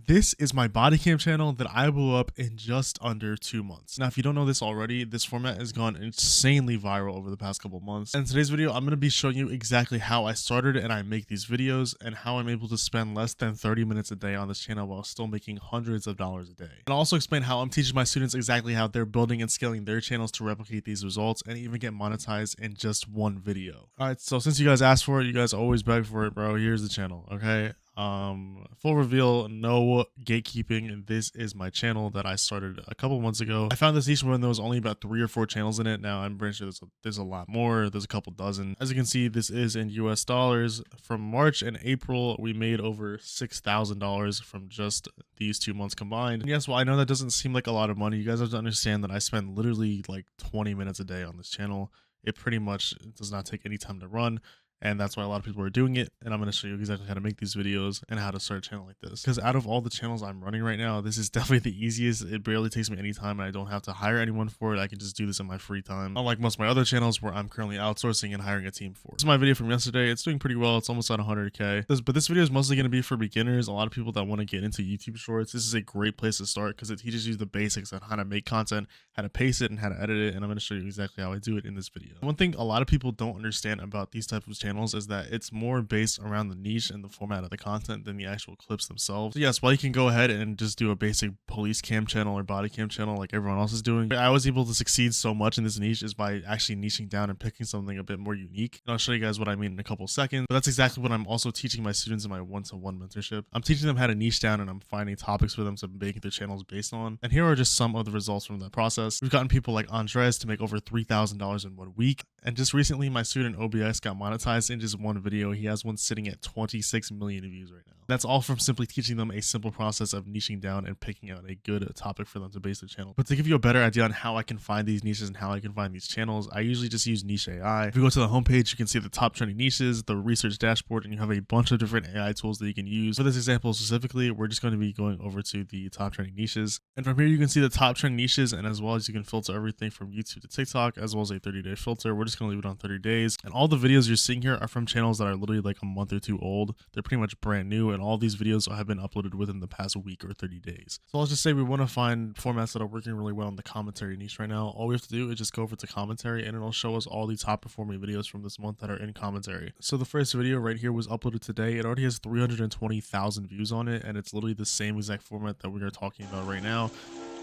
This is my body cam channel that I blew up in just under 2 months. Now, if you don't know this already, this format has gone insanely viral over the past couple months. And in today's video, I'm going to be showing you exactly how I started and I make these videos and how I'm able to spend less than 30 minutes a day on this channel while still making hundreds of dollars a day. And I'll also explain how I'm teaching my students exactly how they're building and scaling their channels to replicate these results and even get monetized in just one video. All right, so since you guys asked for it, you guys always beg for it, bro. Here's the channel, okay? Full reveal, no gatekeeping. This is my channel that I started a couple months ago. I found this niche when there was only about 3 or 4 channels in it. Now I'm pretty sure there's a lot more. There's a couple dozen. As you can see, this is in US dollars. From March and April, we made over $6,000 from just these 2 months combined. And yes, well, I know that doesn't seem like a lot of money. You guys have to understand that I spend literally like 20 minutes a day on this channel. It pretty much does not take any time to run. And that's why a lot of people are doing it. And I'm going to show you exactly how to make these videos and how to start a channel like this. Because out of all the channels I'm running right now, this is definitely the easiest. It barely takes me any time and I don't have to hire anyone for it. I can just do this in my free time. Unlike most of my other channels where I'm currently outsourcing and hiring a team for. This is my video from yesterday. It's doing pretty well. It's almost at 100K. But this video is mostly going to be for beginners. A lot of people that want to get into YouTube Shorts. This is a great place to start because it teaches you the basics on how to make content, how to pace it, and how to edit it. And I'm going to show you exactly how I do it in this video. One thing a lot of people don't understand about these types of channels is that it's more based around the niche and the format of the content than the actual clips themselves. So yes, while you can go ahead and just do a basic police cam channel or body cam channel like everyone else is doing, I was able to succeed so much in this niche is by actually niching down and picking something a bit more unique. And I'll show you guys what I mean in a couple seconds, but that's exactly what I'm also teaching my students in my one-to-one mentorship. I'm teaching them how to niche down and I'm finding topics for them to make their channels based on. And here are just some of the results from that process. We've gotten people like Andres to make over $3,000 in 1 week. And just recently, my student OBX got monetized in just one video. He has one sitting at 26 million views right now. That's all from simply teaching them a simple process of niching down and picking out a good topic for them to base their channel. But to give you a better idea on how I can find these niches and how I can find these channels, I usually just use Niche AI. If you go to the homepage, you can see the top trending niches, the research dashboard, and you have a bunch of different AI tools that you can use. For this example specifically, we're just going to be going over to the top trending niches. And from here, you can see the top trending niches, and as well as you can filter everything from YouTube to TikTok, as well as a 30-day filter. We're just going to leave it on 30 days. And all the videos you're seeing here are from channels that are literally like a month or two old. They're pretty much brand new, and all these videos have been uploaded within the past week or 30 days. So let's just say we want to find formats that are working really well in the commentary niche right now. All we have to do is just go over to commentary, and it'll show us all the top performing videos from this month that are in commentary. So the first video right here was uploaded today. It already has 320,000 views on it, and it's literally the same exact format that we are talking about right now.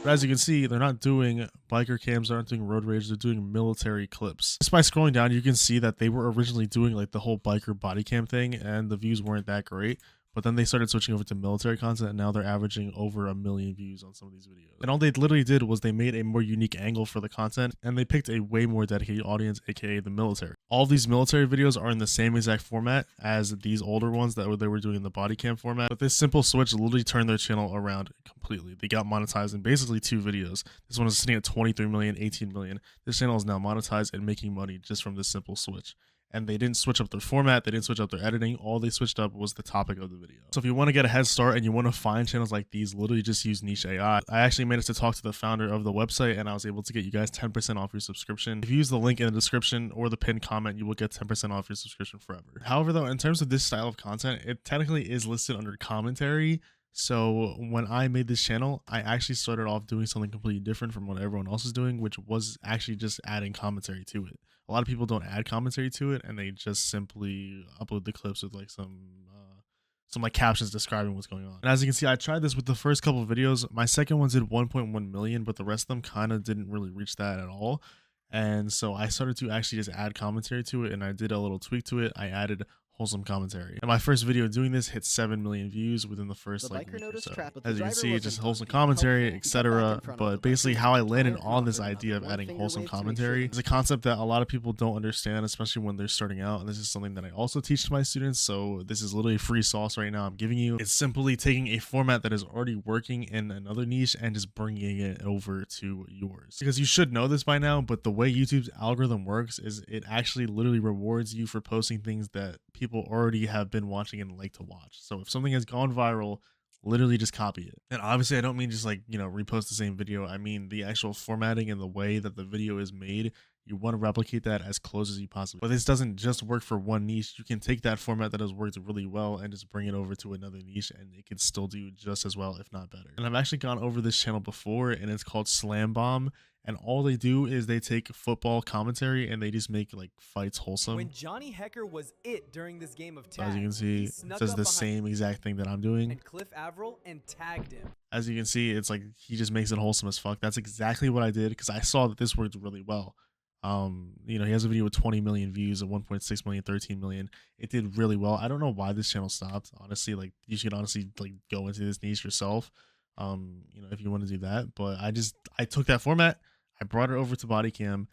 But as you can see, they're not doing biker cams, they're not doing road rage, they're doing military clips. Just by scrolling down, you can see that they were originally doing like the whole biker body cam thing, and the views weren't that great. But then they started switching over to military content, and now they're averaging over 1 million views on some of these videos. And all they literally did was they made a more unique angle for the content, and they picked a way more dedicated audience, aka the military. All of these military videos are in the same exact format as these older ones that they were doing in the body cam format. But this simple switch literally turned their channel around completely. They got monetized in basically 2 videos. This one is sitting at 23 million, 18 million. This channel is now monetized and making money just from this simple switch. And they didn't switch up their format, they didn't switch up their editing, all they switched up was the topic of the video. So if you want to get a head start and you want to find channels like these, literally just use Niche AI. I actually managed to talk to the founder of the website and I was able to get you guys 10% off your subscription. If you use the link in the description or the pinned comment, you will get 10% off your subscription forever. However though, in terms of this style of content, it technically is listed under commentary. So when I made this channel, I actually started off doing something completely different from what everyone else is doing, which was actually just adding commentary to it. A lot of people don't add commentary to it, and they just simply upload the clips with like some like captions describing what's going on. And as you can see, I tried this with the first couple of videos. My second ones did 1.1 million, but the rest of them kind of didn't really reach that at all. And so I started to actually just add commentary to it, and I did a little tweak to it. I added wholesome commentary. And my first video doing this hit 7 million views within the first like week or so. As you can see, just wholesome commentary, etc. But basically how I landed on this idea of adding wholesome commentary is a concept that a lot of people don't understand, especially when they're starting out. And this is something that I also teach to my students. So this is literally free sauce right now I'm giving you. It's simply taking a format that is already working in another niche and just bringing it over to yours. Because you should know this by now, but the way YouTube's algorithm works is it actually literally rewards you for posting things that people already have been watching and like to watch. So if something has gone viral, literally just copy it. And obviously I don't mean just like, repost the same video. I mean the actual formatting and the way that the video is made. You want to replicate that as close as you possibly. But this doesn't just work for one niche. You can take that format that has worked really well and just bring it over to another niche, and it can still do just as well, if not better. And I've actually gone over this channel before, and it's called Slam Bomb. And all they do is they take football commentary and they just make like fights wholesome. When Johnny Hecker was it during this game of tag, as you can see, it says the same exact thing that I'm doing. And Cliff Averill and tagged him. As you can see, it's like he just makes it wholesome as fuck. That's exactly what I did because I saw that this worked really well. You know, he has a video with 20 million views and 1.6 million, 13 million. It did really well. I don't know why this channel stopped. Honestly, like you should honestly like go into this niche yourself. You know, if you want to do that. But I took that format, I brought it over to body cam,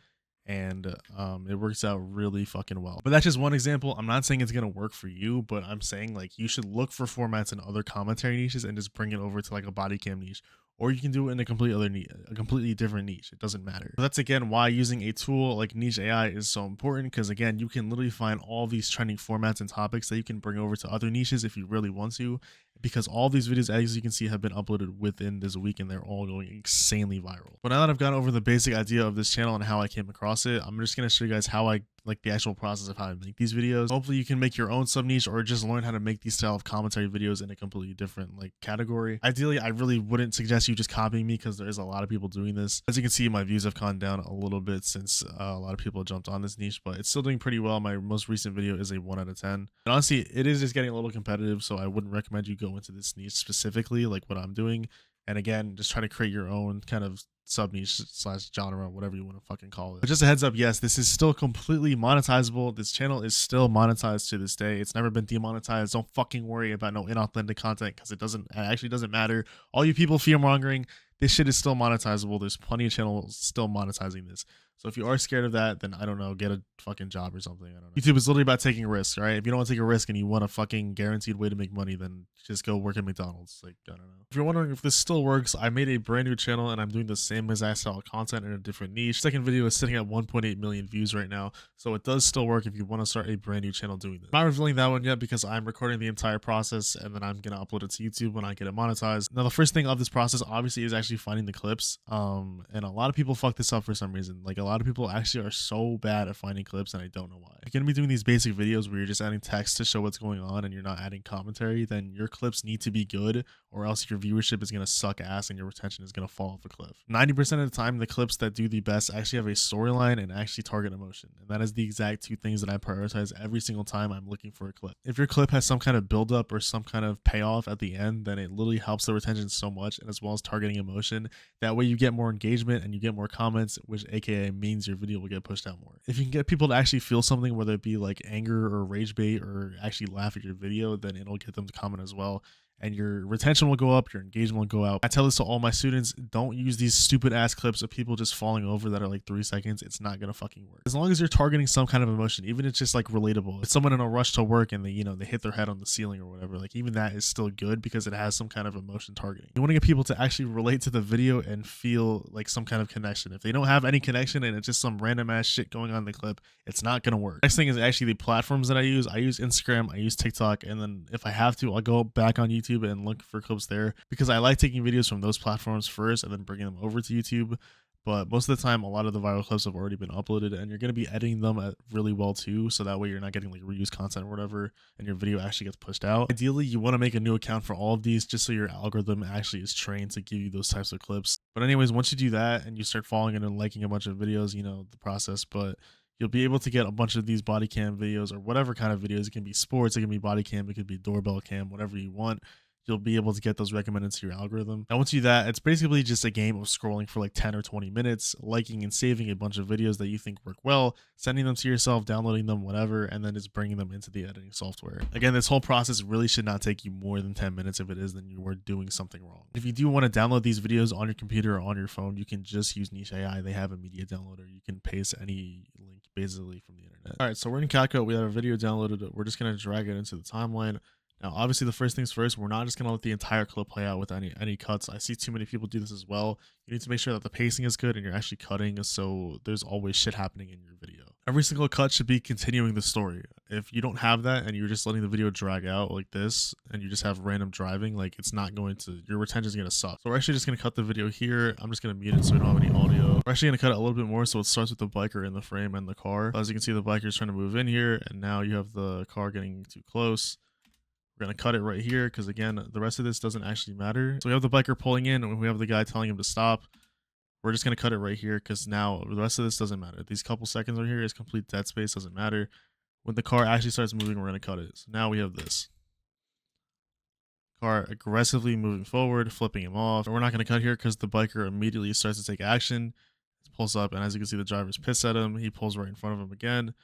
and it works out really fucking well. But that's just one example. I'm not saying it's gonna work for you, but I'm saying like you should look for formats in other commentary niches and just bring it over to like a body cam niche, or you can do it in a completely different niche. It doesn't matter. But that's again why using a tool like Niche AI is so important, because again, you can literally find all these trending formats and topics that you can bring over to other niches if you really want to, because all these videos, as you can see, have been uploaded within this week and they're all going insanely viral. But now that I've gone over the basic idea of this channel and how I came across it, I'm just going to show you guys how I like the actual process of how I make these videos. Hopefully you can make your own sub niche or just learn how to make these style of commentary videos in a completely different like category. Ideally, I really wouldn't suggest you just copying me because there is a lot of people doing this. As you can see, my views have gone down a little bit since a lot of people jumped on this niche, but it's still doing pretty well. My most recent video is a 1 out of 10. And honestly, it is just getting a little competitive, so I wouldn't recommend you go into this niche specifically like what I'm doing. And again, just try to create your own kind of sub niche / genre, whatever you want to fucking call it. But just a heads up, yes, this is still completely monetizable. This channel is still monetized to this day. It's never been demonetized. Don't fucking worry about no inauthentic content because it actually doesn't matter. All you people fear mongering, this shit is still monetizable. There's plenty of channels still monetizing this. So if you are scared of that, then I don't know, get a fucking job or something. I don't know. YouTube is literally about taking risks, right? If you don't want to take a risk and you want a fucking guaranteed way to make money, then just go work at McDonald's. Like, I don't know. If you're wondering if this still works, I made a brand new channel and I'm doing the same exact style of content in a different niche. Second video is sitting at 1.8 million views right now. So it does still work if you want to start a brand new channel doing this. I'm not revealing that one yet because I'm recording the entire process and then I'm going to upload it to YouTube when I get it monetized. Now, the first thing of this process obviously is actually finding the clips. And a lot of people fuck this up for some reason. Like a lot of people actually are so bad at finding clips and I don't know why. If you're going to be doing these basic videos where you're just adding text to show what's going on and you're not adding commentary, then your clips need to be good or else your viewership is going to suck ass and your retention is going to fall off a cliff. 90% of the time, the clips that do the best actually have a storyline and actually target emotion. And that is the exact two things that I prioritize every single time I'm looking for a clip. If your clip has some kind of buildup or some kind of payoff at the end, then it literally helps the retention so much, and as well as targeting emotion. That way you get more engagement and you get more comments, which aka means your video will get pushed out more. If you can get people to actually feel something, whether it be like anger or rage bait or actually laugh at your video, then it'll get them to comment as well. And your retention will go up, your engagement will go out. I tell this to all my students, don't use these stupid ass clips of people just falling over that are like 3 seconds. It's not gonna fucking work. As long as you're targeting some kind of emotion, even if it's just like relatable. If someone in a rush to work and they hit their head on the ceiling or whatever, like even that is still good because it has some kind of emotion targeting. You want to get people to actually relate to the video and feel like some kind of connection. If they don't have any connection and it's just some random ass shit going on in the clip, it's not gonna work. Next thing is actually the platforms that I use. I use Instagram, I use TikTok, and then if I have to, I'll go back on YouTube and look for clips there because I like taking videos from those platforms first and then bringing them over to YouTube. But most of the time, a lot of the viral clips have already been uploaded and you're going to be editing them really well too. So that way you're not getting like reused content or whatever and your video actually gets pushed out. Ideally, you want to make a new account for all of these just so your algorithm actually is trained to give you those types of clips. But anyways, once you do that and you start following in and liking a bunch of videos, you know, the process, but you'll be able to get a bunch of these body cam videos or whatever kind of videos. It can be sports, it can be body cam, it could be doorbell cam, whatever you want. You'll be able to get those recommended to your algorithm. Now, once you do that, it's basically just a game of scrolling for like 10 or 20 minutes, liking and saving a bunch of videos that you think work well, sending them to yourself, downloading them, whatever, and then just bringing them into the editing software. Again, this whole process really should not take you more than 10 minutes. If it is, then you are doing something wrong. If you do want to download these videos on your computer or on your phone, you can just use Niche AI. They have a media downloader. You can paste any link basically from the internet. All right, so we're in CapCut. We have a video downloaded. We're just going to drag it into the timeline. Now, obviously, the first things first, we're not just going to let the entire clip play out with any cuts. I see too many people do this as well. You need to make sure that the pacing is good and you're actually cutting so there's always shit happening in your video. Every single cut should be continuing the story. If you don't have that and you're just letting the video drag out like this and you just have random driving, like it's not going to, your retention is going to suck. So we're actually just going to cut the video here. I'm just going to mute it so we don't have any audio. We're actually going to cut it a little bit more. So it starts with the biker in the frame and the car. As you can see, the biker is trying to move in here and now you have the car getting too close. We're going to cut it right here because again, the rest of this doesn't actually matter. So we have the biker pulling in and we have the guy telling him to stop. We're just going to cut it right here because now the rest of this doesn't matter. These couple seconds right here is complete dead space, doesn't matter. When the car actually starts moving, we're going to cut it. So now we have this. Car aggressively moving forward, flipping him off. And we're not going to cut here because the biker immediately starts to take action. He pulls up, and as you can see, the driver's pissed at him. He pulls right in front of him again.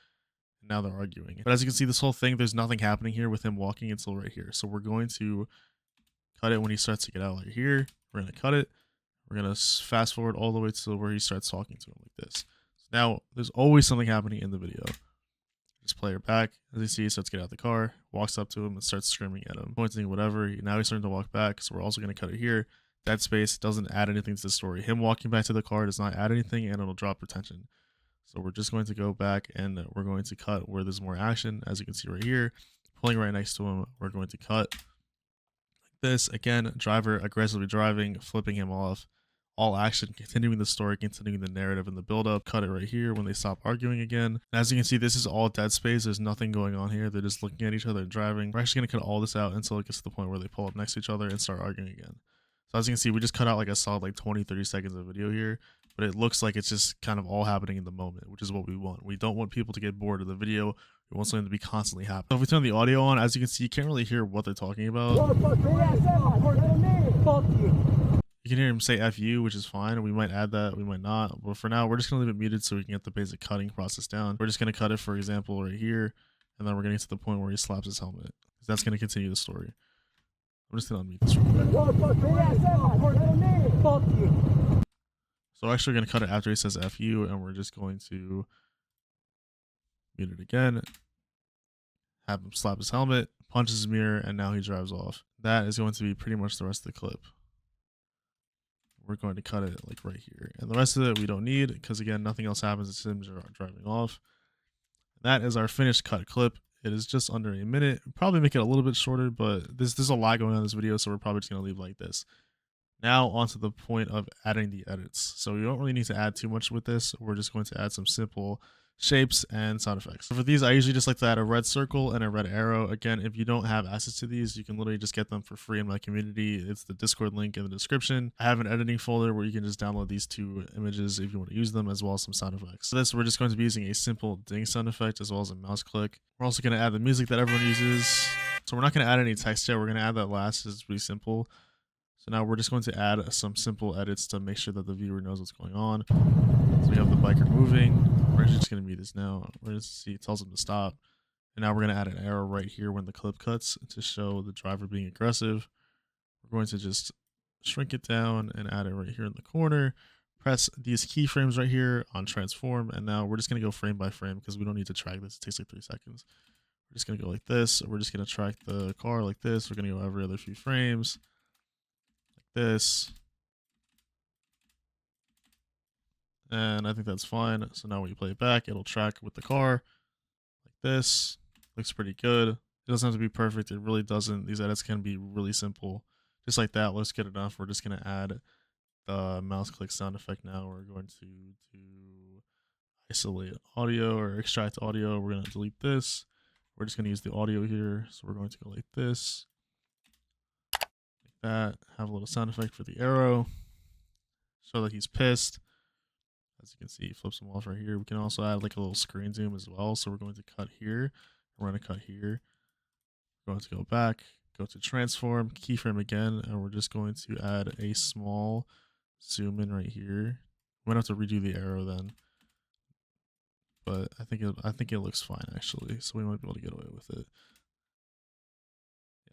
And now they're arguing. But as you can see, this whole thing, there's nothing happening here with him walking until right here. So we're going to cut it when he starts to get out right here. We're going to cut it. We're going to fast forward all the way to where he starts talking to him like this. So now, there's always something happening in the video. Just play it back. As you see, he starts to get out of the car, walks up to him and starts screaming at him, pointing, whatever. Now he's starting to walk back, so we're also going to cut it here. That space doesn't add anything to the story. Him walking back to the car does not add anything, and it'll drop retention. So we're just going to go back, and we're going to cut where there's more action. As you can see right here, pulling right next to him, we're going to cut this. Again, driver aggressively driving, flipping him off. All action, continuing the story, continuing the narrative and the build up. Cut it right here when they stop arguing again. And as you can see, this is all dead space. There's nothing going on here. They're just looking at each other and driving. We're actually going to cut all this out until it gets to the point where they pull up next to each other and start arguing again. So as you can see, we just cut out like a solid like 20-30 seconds of video here, but it looks like it's just kind of all happening in the moment, which is what we want. We don't want people to get bored of the video. We want something to be constantly happening. So if we turn the audio on, as you can see, you can't really hear what they're talking about. You can hear him say F you, which is fine. We might add that, we might not. But for now, we're just going to leave it muted so we can get the basic cutting process down. We're just going to cut it, for example, right here. And then we're going to get to the point where he slaps his helmet. Because that's going to continue the story. I'm just going to unmute this real quick. So we're actually going to cut it after he says F you. And we're just going to mute it again. Have him slap his helmet, punches his mirror, and now he drives off. That is going to be pretty much the rest of the clip. We're going to cut it like right here, and the rest of it we don't need because again nothing else happens. It's him driving off. That is our finished cut clip. It is just under a minute. Probably make it a little bit shorter, but there's a lot going on in this video, so we're probably just gonna leave like this. Now onto the point of adding the edits. So we don't really need to add too much with this. We're just going to add some simple shapes and sound effects. So for these, I usually just like to add a red circle and a red arrow. Again, if you don't have access to these, you can literally just get them for free in my community. It's the Discord link in the description. I have an editing folder where you can just download these two images if you want to use them, as well as some sound effects. For this, we're just going to be using a simple ding sound effect as well as a mouse click. We're also going to add the music that everyone uses. So we're not going to add any text yet. We're going to add that last. It's pretty simple. So now we're just going to add some simple edits to make sure that the viewer knows what's going on. So we have the biker moving. We're just going to mute this now. We're going to see it tells him to stop. And now we're going to add an arrow right here when the clip cuts to show the driver being aggressive. We're going to just shrink it down and add it right here in the corner. Press these keyframes right here on transform. And now we're just going to go frame by frame because we don't need to track this. It takes like 3 seconds. We're just going to go like this. We're just going to track the car like this. We're going to go every other few frames. This, and I think that's fine. So now when you play it back, it'll track with the car like this. Looks pretty good. It doesn't have to be perfect. It really doesn't. These edits can be really simple, just like that. Let's get enough. We're just going to add the mouse click sound effect. Now we're going to do isolate audio or extract audio. We're going to delete this. We're just going to use the audio here. So we're going to go like this. That, have a little sound effect for the arrow, show that he's pissed. As you can see, he flips him off right here. We can also add like a little screen zoom as well. So we're going to cut here. We're going to cut here. We're going to go back, go to transform, keyframe again, and we're just going to add a small zoom in right here. We might have to redo the arrow then, but I think it looks fine actually. So we might be able to get away with it.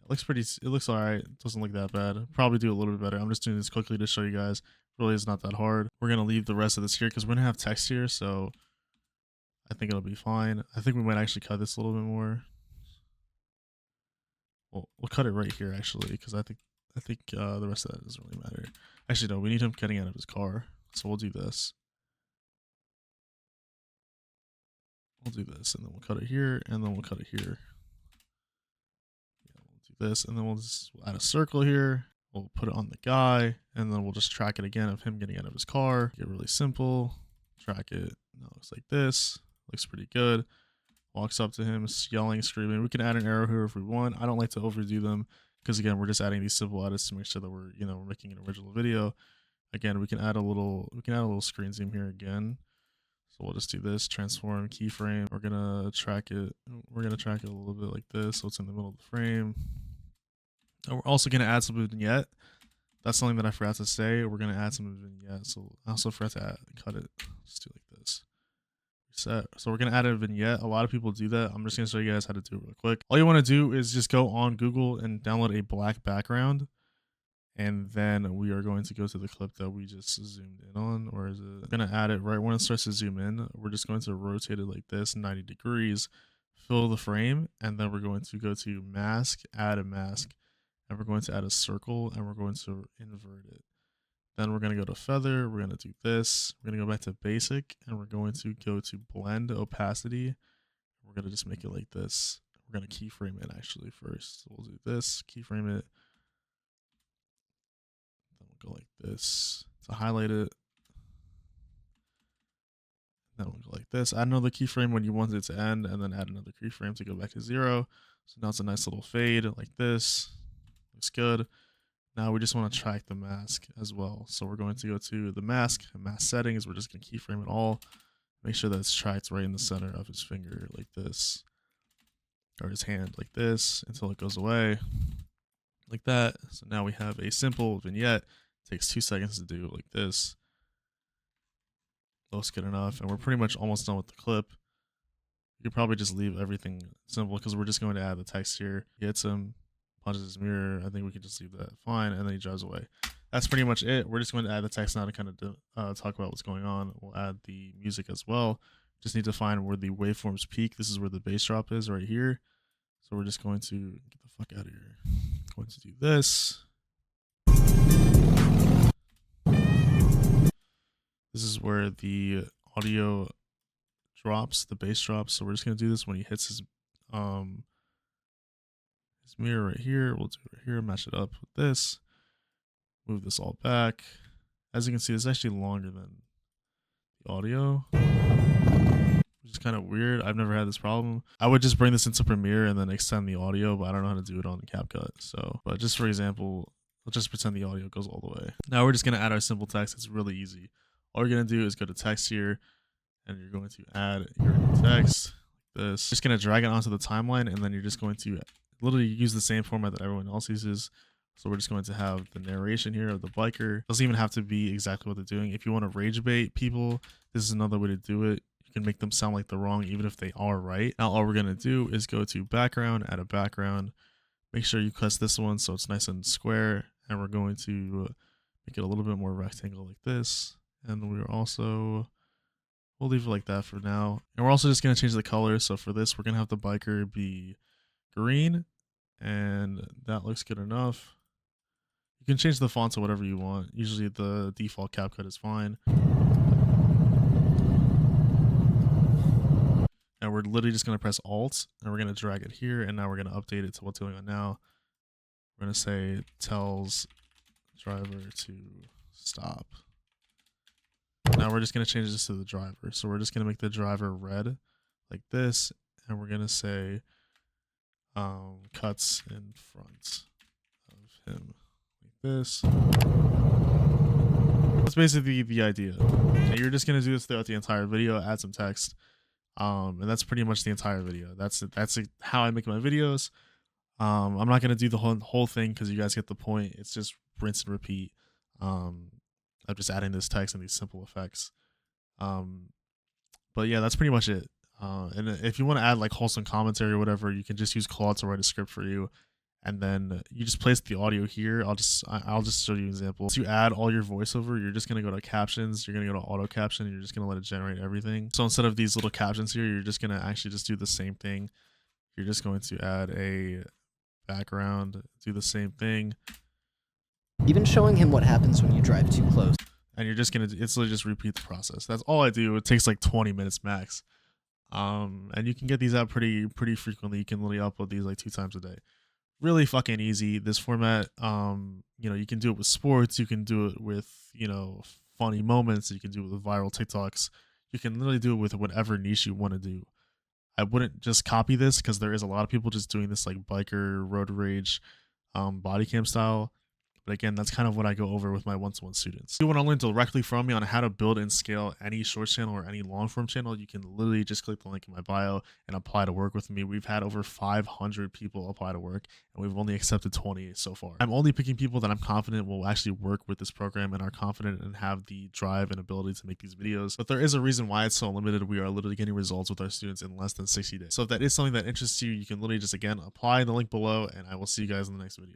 It looks all right. It doesn't look that bad. Probably do a little bit better. I'm just doing this quickly to show you guys. Really, it's not that hard. We're going to leave the rest of this here because we're going to have text here. So I think it'll be fine. I think we might actually cut this a little bit more. Well, we'll cut it right here actually, because I think the rest of that doesn't really matter. Actually, no, we need him getting out of his car. So we'll do this. we'll do this, and then we'll cut it here, and then we'll cut it here. Yeah, we'll do this, and then we'll just add a circle here. We'll put it on the guy, and then we'll just track it again of him getting out of his car. Get really simple. Track it. Now it looks like this. Looks pretty good. Walks up to him, yelling, screaming. We can add an arrow here if we want. I don't like to overdo them because again, we're just adding these simple edits to make sure that we're we're making an original video. Again, we can add a little screen zoom here again. So we'll just do this, transform, keyframe. We're gonna track it. We're gonna track it a little bit like this, so it's in the middle of the frame. And we're also gonna add some vignette. That's something that I forgot to say. We're gonna add some vignette. So I also forgot to cut it. Just do it like this. Reset. So we're gonna add a vignette. A lot of people do that. I'm just gonna show you guys how to do it real quick. All you want to do is just go on Google and download a black background. And then we are going to go to the clip that we just zoomed in on, or is it? We're gonna add it right when it starts to zoom in. We're just going to rotate it like this, 90 degrees, fill the frame, and then we're going to go to mask, add a mask, and we're going to add a circle, and we're going to invert it. Then we're gonna go to feather. We're gonna do this. We're gonna go back to basic, and we're going to go to blend opacity. We're gonna just make it like this. We're gonna keyframe it actually first. So we'll do this, keyframe it. Go like this to highlight it. Then we'll go like this. Add another keyframe when you want it to end, and then add another keyframe to go back to 0. So now it's a nice little fade like this. Looks good. Now we just want to track the mask as well. So we're going to go to the mask settings. We're just going to keyframe it all. Make sure that it's tracked right in the center of his finger like this, or his hand like this, until it goes away like that. So now we have a simple vignette. Takes 2 seconds to do like this. Looks good enough, and we're pretty much almost done with the clip. You could probably just leave everything simple because we're just going to add the text here. He hits him, punches his mirror. I think we can just leave that fine, and then he drives away. That's pretty much it. We're just going to add the text now to kind of talk about what's going on. We'll add the music as well. Just need to find where the waveforms peak. This is where the bass drop is right here. So we're just going to get the fuck out of here. Going to do this. This is where the audio drops, the bass drops. So we're just gonna do this when he hits his mirror right here. We'll do it right here, match it up with this. Move this all back. As you can see, it's actually longer than the audio, which is kind of weird. I've never had this problem. I would just bring this into Premiere and then extend the audio, but I don't know how to do it on CapCut. So, but just for example, let's just pretend the audio goes all the way. Now we're just gonna add our simple text. It's really easy. All you're going to do is go to text here, and you're going to add your text like this. Just going to drag it onto the timeline, and then you're just going to literally use the same format that everyone else uses. So we're just going to have the narration here of the biker. Doesn't even have to be exactly what they're doing. If you want to rage bait people, this is another way to do it. You can make them sound like they're wrong, even if they are right. Now all we're going to do is go to background, add a background. Make sure you cuss this one so it's nice and square, and we're going to make it a little bit more rectangle like this. And we're also, we'll leave it like that for now. And we're also just going to change the color. So for this, we're going to have the biker be green, and that looks good enough. You can change the font to whatever you want. Usually the default CapCut is fine. And we're literally just going to press Alt, and we're going to drag it here. And now we're going to update it to what's going on now. We're going to say tells driver to stop. Now we're just going to change this to the driver. So we're just going to make the driver red like this. And we're going to say cuts in front of him like this. That's basically the idea. And you're just going to do this throughout the entire video, add some text. And that's pretty much the entire video. That's how I make my videos. I'm not going to do the whole thing because you guys get the point. It's just rinse and repeat. I'm just adding this text and these simple effects. But yeah, that's pretty much it. And if you want to add like wholesome commentary or whatever, you can just use Claude to write a script for you. And then you just place the audio here. I'll just show you an example. To add all your voiceover, you're just going to go to captions. You're going to go to auto caption. And you're just going to let it generate everything. So instead of these little captions here, you're just going to actually just do the same thing. You're just going to add a background, do the same thing. Even showing him what happens when you drive too close. And you're just going to, it's literally just repeat the process. That's all I do. It takes like 20 minutes max. And you can get these out pretty frequently. You can literally upload these like 2 times a day. Really fucking easy. This format, you can do it with sports, you can do it with, funny moments, you can do it with viral TikToks. You can literally do it with whatever niche you want to do. I wouldn't just copy this because there is a lot of people just doing this like biker road rage body cam style. But again, that's kind of what I go over with my one-to-one students. If you want to learn directly from me on how to build and scale any short channel or any long form channel, you can literally just click the link in my bio and apply to work with me. We've had over 500 people apply to work, and we've only accepted 20 so far. I'm only picking people that I'm confident will actually work with this program and are confident and have the drive and ability to make these videos. But there is a reason why it's so limited. We are literally getting results with our students in less than 60 days. So if that is something that interests you, you can literally just, again, apply in the link below, and I will see you guys in the next video.